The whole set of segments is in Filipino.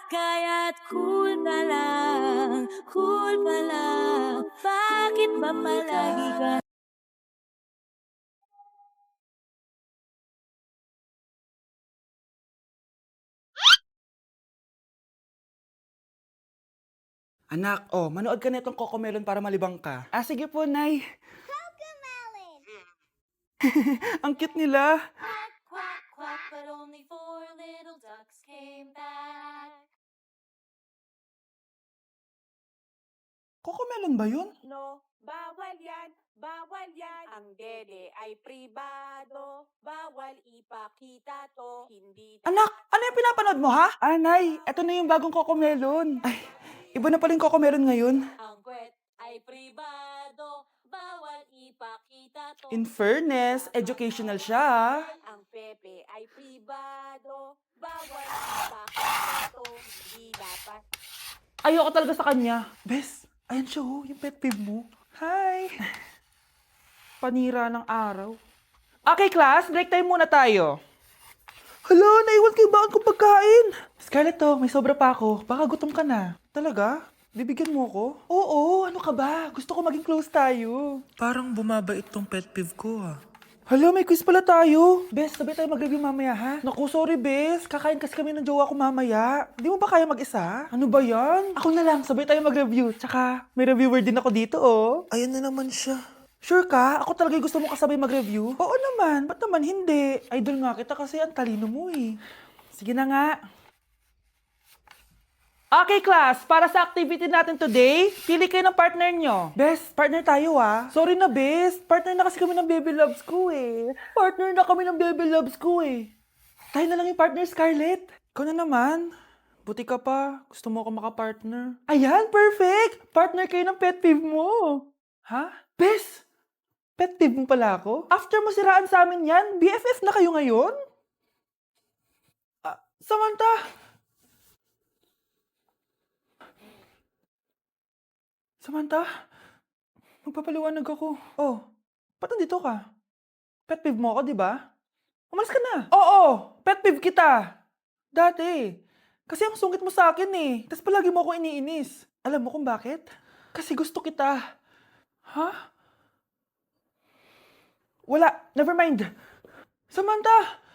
Kaya't cool ka lang, bakit ba palagi ka? Anak, manood ka nitong Cocomelon para malibang ka. Ah, sige po, Nay. Ang cute nila. Quack, quack, quack, but only four little ducks came back. Cocomelon ba yun? No, bawal yan, bawal yan. Ang dede ay pribado, bawal ipakita to, hindi Anak, ano yung pinapanood mo, ha? Ah, Nay, eto na yung bagong Cocomelon. Ay, iba na pala yung Cocomelon ngayon. Ang kwet ay pribado, bawal ipakita to. In fairness, educational siya, ha? ang pepe ay pribado, bawal ipakita to, hindi dapat. Ayoko talaga sa kanya. Bes, ayan siya, yung pet peeve mo. Hi! Panira ng araw. Okay, class, break time muna tayo. Hala, naiwan kayo ba ang pagkain? Scarlett to, may sobra pa ako. Baka gutom ka na. Talaga? Bibigyan mo ko? Oo, ano ka ba? Gusto ko maging close tayo. Parang bumabait tong pet peeve ko, Hala, may quiz pala tayo. Bes, sabay tayo mag-review mamaya, ha? Naku, sorry, Bes. Kakain kasi kami ng jowa ko mamaya. Hindi mo ba kaya mag-isa? Ano ba yan? Ako na lang, sabay tayo mag-review. Tsaka, may reviewer din ako dito, Ayan na naman siya. Sure ka? Ako talaga gusto mo kasabay mag-review? Oo naman. Ba't naman hindi? Idol nga kita kasi ang talino mo, Sige na nga. Okay, class. Para sa activity natin today, pili kayo ng partner nyo. Best, partner tayo, Sorry na, best. Partner na kasi kami ng baby loves ko, Partner na kami ng baby loves ko, Tayo na lang yung partner, Scarlett. Ikaw na naman. Buti ka pa. Gusto mo ako makapartner. Ayan, perfect! Partner kayo ng pet peeve mo. Ha? Best! Pet peeve mo pala ako? After mo siraan sa amin yan, BFF na kayo ngayon? Samantha! Samantha, magpapaliwanag ako. Oh, ba't nandito ka? Pet peeve mo ako, di ba? Umalis ka na. Oo, pet peeve kita. Dati. Kasi ang sungit mo sa akin, Tapos palagi mo ako iniinis. Alam mo kung bakit? Kasi gusto kita. Ha? Wala, never mind. Samantha!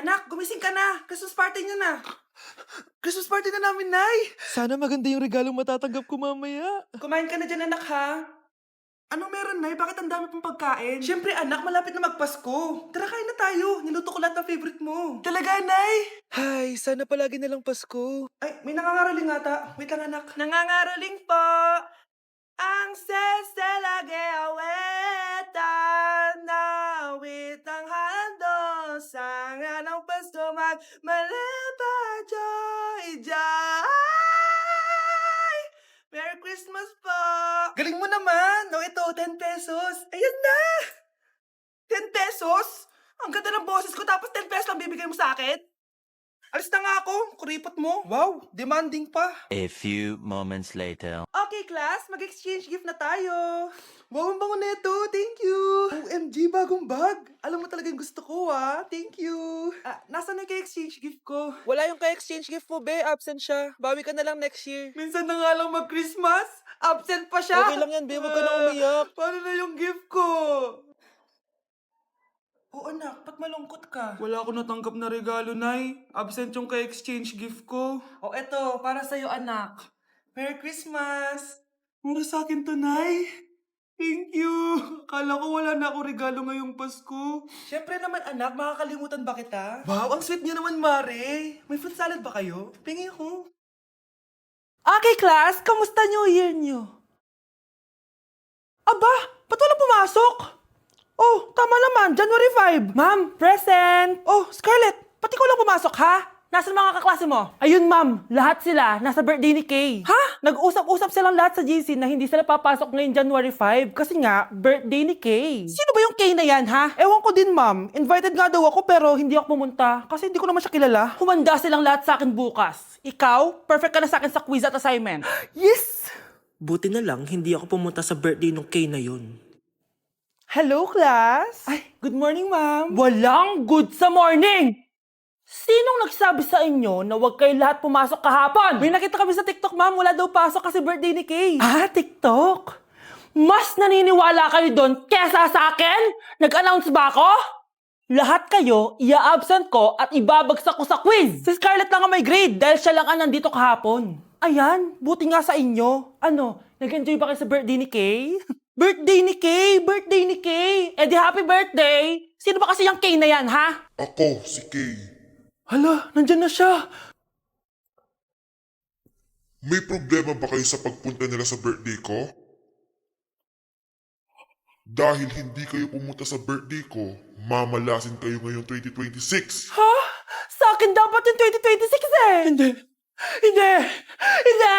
Anak, gumising ka na! Christmas party niyo na! Christmas party na namin, Nay! Sana maganda yung regalong matatanggap ko mamaya. Kumain ka na dyan, anak, ha? Anong meron, Nay? Bakit ang dami pong pagkain? Siyempre, anak, malapit na magpasko. Tara, kain na tayo. Niluto ko lahat ng favorite mo. Talaga, Nay? Hay, sana palagi na lang Pasko. Ay, may nangangaraling ata. Wait lang, anak. Nangangaraling po! Ang seselage awetan na awit ng hando sa nga ng Pasko magmalapa joy joy. Merry Christmas po! Galing mo naman! No, ito, 10 pesos. Ayan na! 10 pesos? Ang ganda ng boses ko tapos 10 pesos lang bibigay mo sa akin? Alis na nga ako, kuripot mo. Wow, demanding pa. A few moments later. Okay, class, mag-exchange gift na tayo. Wow, ang bango neto. Thank you. OMG, bagong bag. Alam mo talaga yung gusto ko, Thank you. Nasaan na yung exchange gift ko? Wala yung ka-exchange gift mo, be. Absent siya. Bawi ka na lang next year. Minsan na nga lang mag-Christmas. Absent pa siya. Okay lang yan, be. Huwag ka na umiyak. Paano na yung gift ko? Oh, anak, ba't malungkot ka? Wala ako natanggap na regalo, Nay. Absent yung ka-exchange gift ko. Oh, eto, para sa'yo, anak. Merry Christmas! Para sa akin to, Nay. Thank you! Akala ko wala na ako regalo ngayong Pasko. Siyempre naman, anak. Makakalimutan ba kita? Wow, ang sweet niyo naman, Mare. May fruit salad ba kayo? Pingi ako. Okay, class. Kamusta New Year niyo? Aba, ba't wala pumasok? Oh, tama naman. January 5. Ma'am, present. Oh, Scarlett, pati ko lang pumasok, ha? Nasaan mga kaklase mo? Ayun, ma'am. Lahat sila nasa birthday ni Kay. Ha? Nag-usap-usap silang lahat sa GC na hindi sila papasok ngayong January 5 kasi nga, birthday ni Kay. Sino ba yung Kay na yan, ha? Ewan ko din, ma'am. Invited nga daw ako pero hindi ako pumunta kasi hindi ko naman siya kilala. Humanda silang lahat sa akin bukas. Ikaw, perfect ka na sa akin sa quiz at assignment. Yes! Buti na lang, hindi ako pumunta sa birthday nung Kay na yun. Hello, class! Ay, good morning, ma'am. Walang good sa morning! Sinong nagsabi sa inyo na huwag kayo lahat pumasok kahapon? May nakita kami sa TikTok, ma'am. Wala daw pasok kasi birthday ni Kay. Ah, TikTok? Mas naniniwala kayo doon kesa sa akin? Nag-announce ba ako? Lahat kayo, ia-absent ko at ibabagsak ko sa quiz. Si Scarlett lang ang may grade dahil siya lang ang nandito kahapon. Ayan, buti nga sa inyo. Ano, nag-enjoy ba kayo sa birthday ni Kay? Birthday ni Kay! Birthday ni Kay! Eh di happy birthday! Sino ba kasi yung Kay na yan, ha? Ako, si Kay. Hala, nandyan na siya. May problema ba kayo sa pagpunta nila sa birthday ko? Dahil hindi kayo pumunta sa birthday ko, mamalasin kayo ngayong 2026. Ha? Sa akin dapat yung 2026 eh! Hindi! Hindi! Hindi!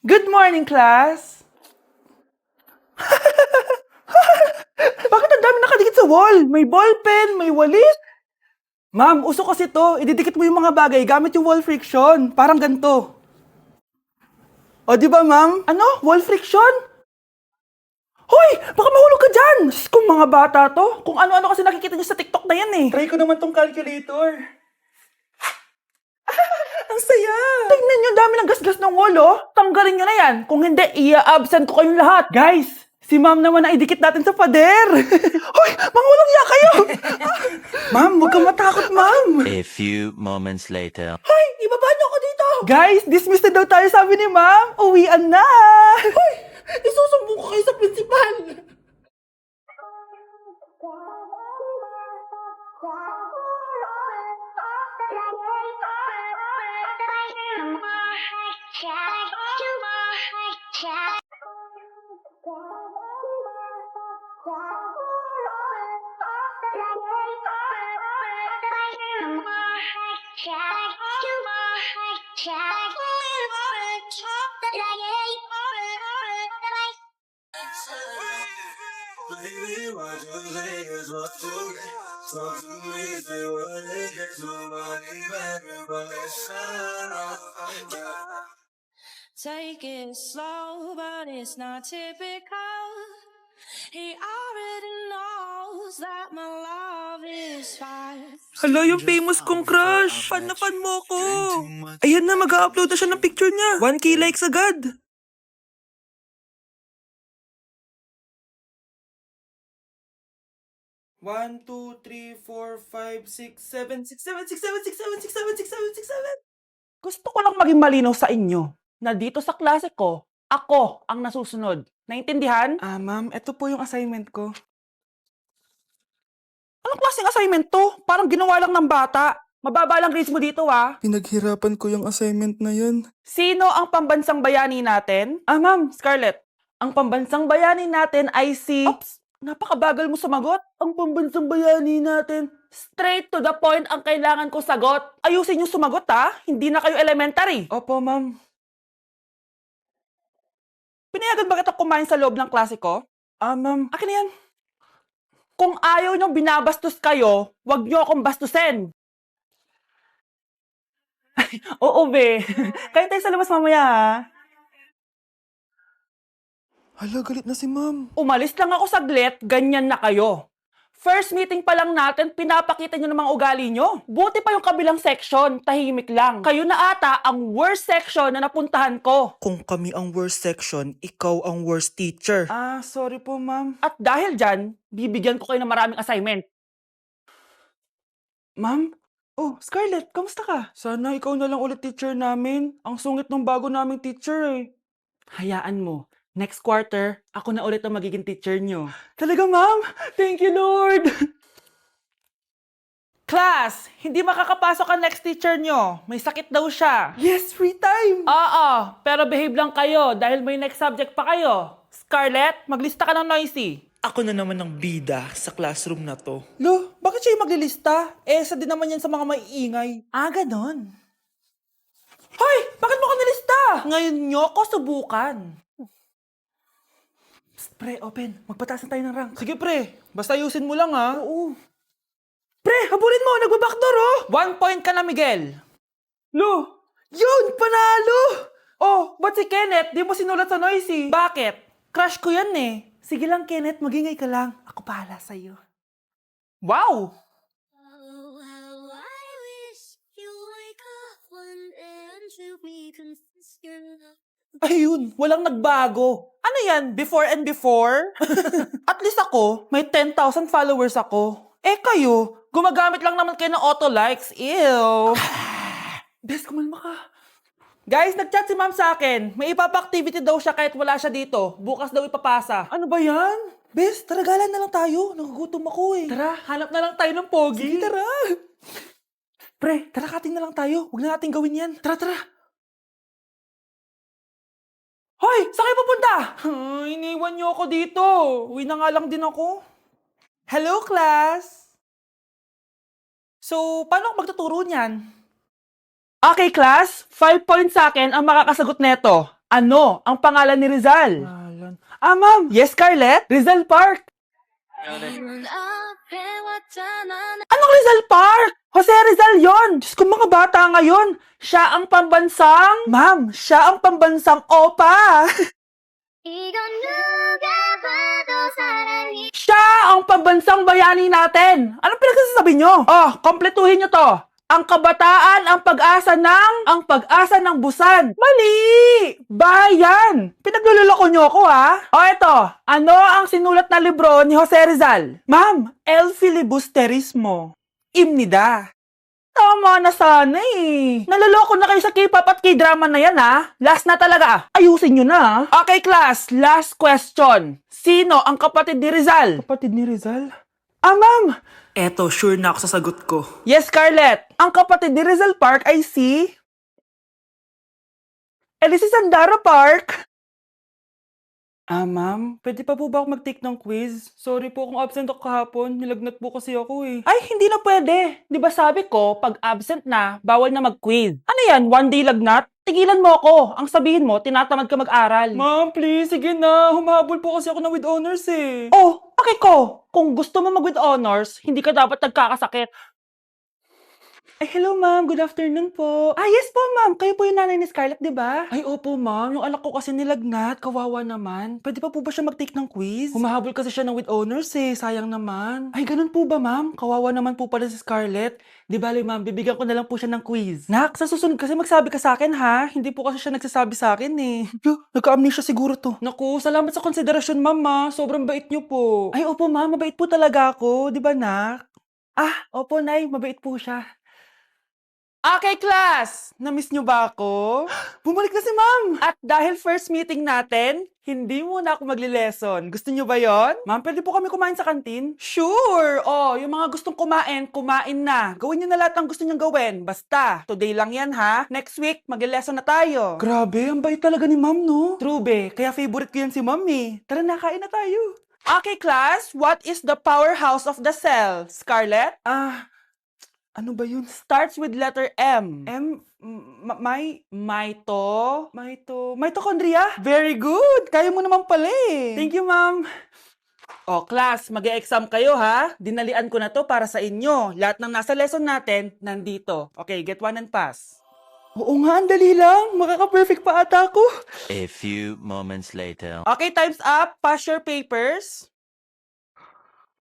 Good morning, class! Bakit ang dami nakadikit sa wall? May ballpen, may walis. Ma'am, uso kasi to. Ididikit mo yung mga bagay gamit yung wall friction. Parang ganito. O, di ba, ma'am? Ano? Wall friction? Hoy! Baka mahulog ka dyan! Sus, kung mga bata to. Kung ano-ano kasi nakikita nyo sa TikTok na yan eh. Try ko naman tong calculator. Ang saya! Tingnan nyo, dami ng gasgas ng wall, oh. Tanggalin nyo na yan. Kung hindi, ia-absent ko kayong lahat. Guys, si ma'am naman na idikit natin sa pader. Hoy! Mangulong ya kayo! Ma'am, huwag kang matakot, ma'am. A few moments later. Hoy! Ibaba niyo ako dito! Guys, dismiss na daw tayo sabi ni ma'am. Uwian na! Hoy! Isusumbong ko kayo sa principal! Baby, why you niggas want to talk to me? Say what they get to money back, but it's Take it slow, but it's not typical. He already knows that my love is fine. Hala, yung famous kong crush. Fan na fan mo ko. Ayan na, mag-upload na siya ng picture niya. 1K likes agad. One, two, three, four, five, six, seven, six, seven, six, seven, six, seven, six, seven, six, seven, six, seven. Gusto ko lang maging malinaw sa inyo na dito sa klase ko, ako ang nasusunod. Naintindihan? Ah, ma'am, ito po yung assignment ko. Anong klaseng assignment to? Parang ginawa lang ng bata. Mababa lang grades mo dito, ah. Pinaghirapan ko yung assignment na yun. Sino ang pambansang bayani natin? Ah, ma'am, Scarlett. Ang pambansang bayani natin ay si... Oops! Napakabagal mo sumagot. Ang pambansang bayani natin. Straight to the point ang kailangan ko sagot. Ayusin yung sumagot, ha? Hindi na kayo elementary. Opo, ma'am. Pinayagan ba kita kumain sa loob ng klase ko? Ah, ma'am. Akin na yan. Kung ayaw niyong binabastos kayo, wag niyo akong bastusin. Oo, be. Kain tayo sa labas mamaya, ha? Hala, galit na si ma'am. Umalis lang ako saglit, ganyan na kayo. First meeting pa lang natin, pinapakita nyo ng mga ugali nyo. Buti pa yung kabilang section, tahimik lang. Kayo na ata ang worst section na napuntahan ko. Kung kami ang worst section, ikaw ang worst teacher. Ah, sorry po, ma'am. At dahil dyan, bibigyan ko kayo ng maraming assignment. Ma'am? Oh, Scarlett, kamusta ka? Sana ikaw na lang ulit teacher namin. Ang sungit ng bago naming teacher eh. Hayaan mo. Next quarter, ako na ulit ang magiging teacher nyo. Talaga, ma'am? Thank you, Lord! Class, hindi makakapasok ang next teacher nyo. May sakit daw siya. Yes, free time! Oo, pero behave lang kayo dahil may next subject pa kayo. Scarlett, maglista ka ng noisy. Ako na naman ang bida sa classroom na to. Lo, bakit siya yung maglilista? Eh, isa din naman yan sa mga maiingay. Ah, ganon. Hoy! Bakit mo ka nilista? Ngayon nyo ko subukan. Psst, pre, open. Magpataas na tayo ng rank. Sige, pre. Basta ayusin mo lang, ha? Oo. Pre, habulin mo. Nagbabackdoor, oh. 1 point ka na, Miguel. Lo, yun, panalo! Oh, ba't si Kenneth? Di mo sinulat sa Noisy. Bakit? Crush ko yan, eh. Sige lang, Kenneth. Magingay ka lang. Ako pahala sa'yo. Wow! Oh, how I wish you wake up one day and to me confess your love. Ayun, walang nagbago. Ano yan? Before and before? At least ako, may 10,000 followers ako. Eh kayo, gumagamit lang naman kayo ng auto-likes. Ew! Bes, kumalma ka. Guys, nag-chat si ma'am sa akin. May ipapa-activity daw siya kahit wala siya dito. Bukas daw ipapasa. Ano ba yan? Bes, tara galan na lang tayo. Nagugutom ako eh. Tara, hanap na lang tayo ng pogi. Sige, tara. Pre, tara kating na lang tayo. Huwag na natin gawin yan. Tara, tara. Hoy! Saan kayo pupunta? Iniwan niyo ako dito. Uwi na nga lang din ako. Hello, class! So, paano ako magtuturo niyan? Okay, class. 5 points sa akin ang makakasagot neto. Ano ang pangalan ni Rizal? Ah, ma'am. Yes, Scarlett? Rizal Park. Anong Rizal Park? Jose Rizal yon. Diyos ko, mga bata ngayon. Siya ang pambansang... Ma'am, siya ang pambansang opa. Siya ang pambansang bayani natin. Anong pinagsasabi nyo? Oh, kompletuhin nyo to. Ang kabataan, ang pag-asa ng busan. Mali! Bayan! Pinagluloko nyo ako, ha? O eto, ano ang sinulat na libro ni Jose Rizal? Ma'am, El Filibusterismo. Imnida. Tama na sana eh. Naloloko na kayo sa K-pop at K-drama na yan, ha? Last na talaga. Ayusin nyo na. Okay, class. Last question. Sino ang kapatid ni Rizal? Kapatid ni Rizal? Ah, ma'am! Eto, sure na ako sa sagot ko. Yes, Scarlett. Ang kapatid ni Rizal Park ay si... Elise Sandara Park. Ah, ma'am, pwede pa po ba ako mag-take ng quiz? Sorry po kung absent ako kahapon. Nilagnat po kasi ako eh. Ay, hindi na pwede. Di ba sabi ko, pag absent na, bawal na mag-quiz. Ano yan, 1 day lagnat? Tigilan mo ako. Ang sabihin mo, tinatamad ka mag-aral. Ma'am, please, sige na. Humahabol po kasi ako ng with honors eh. Oh, okay ko. Kung gusto mo mag with honors, hindi ka dapat nagkakasakit. Ay, hello ma'am. Good afternoon po. Ah, yes po ma'am. Kayo po yung nanay ni Scarlett, di ba? Ay, opo ma'am. Yung anak ko kasi nilagnat. Kawawa naman. Pwede pa po ba siya mag-take ng quiz? Humahabol kasi siya ng with honors eh. Sayang naman. Ay, ganun po ba ma'am? Kawawa naman po pala si Scarlett. Di bale ma'am, bibigyan ko na lang po siya ng quiz. Nak, sa susunod kasi magsabi ka sa akin ha. Hindi po kasi siya nagsasabi sa akin eh. Nagka-amnesia siguro to. Naku, salamat sa konsiderasyon ma'am ha. Sobrang bait niyo po. Ay, opo ma'am. Mabait po talaga ako. Di ba nak? Ah, opo nay. Mabait po siya. Okay, class! Na-miss nyo ba ako? Bumalik na si ma'am! At dahil first meeting natin, hindi muna ako magli-lesson. Gusto nyo ba yon? Ma'am, pwede po kami kumain sa kantin? Sure! Oh, yung mga gustong kumain, kumain na. Gawin nyo na lahat ng gusto nyong gawin. Basta, today lang yan ha. Next week, magli-lesson na tayo. Grabe, ang bait talaga ni ma'am, no? True, be. Kaya favorite ko yan si ma'am eh. Tara na, kain na tayo. Okay, class. What is the powerhouse of the cell? Scarlett? Ano ba yun? Starts with letter M. Mitochondria? Very good! Kaya mo naman pala eh. Thank you, ma'am. O, class, mag-e-exam kayo ha. Dinalian ko na to para sa inyo. Lahat ng nasa lesson natin, nandito. Okay, get 1 and pass. Oo nga, ang dali lang. Makaka-perfect pa ata ako. A few moments later. Okay, time's up. Pass your papers.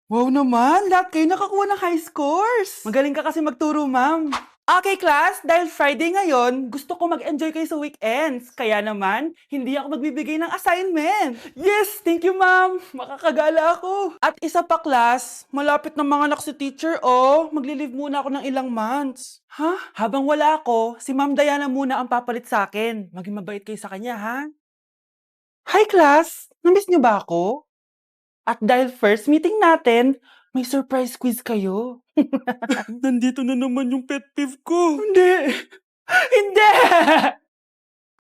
Wow naman, lahat kayo nakakuha ng high scores. Magaling ka kasi magturo, ma'am. Okay, class, dahil Friday ngayon, gusto ko mag-enjoy kayo sa weekends. Kaya naman, hindi ako magbibigay ng assignment. Yes, thank you, ma'am. Makakagala ako. At isa pa, class, malapit na mga anak si teacher, oh. Magli-leave muna ako ng ilang months. Ha? Habang wala ako, si Ma'am Diana muna ang papalit sa akin. Maging mabait kayo sa kanya, ha? Hi, class. Namiss niyo ba ako? At dahil first meeting natin, may surprise quiz kayo. Nandito na naman yung pet peeve ko. Hindi! Hindi!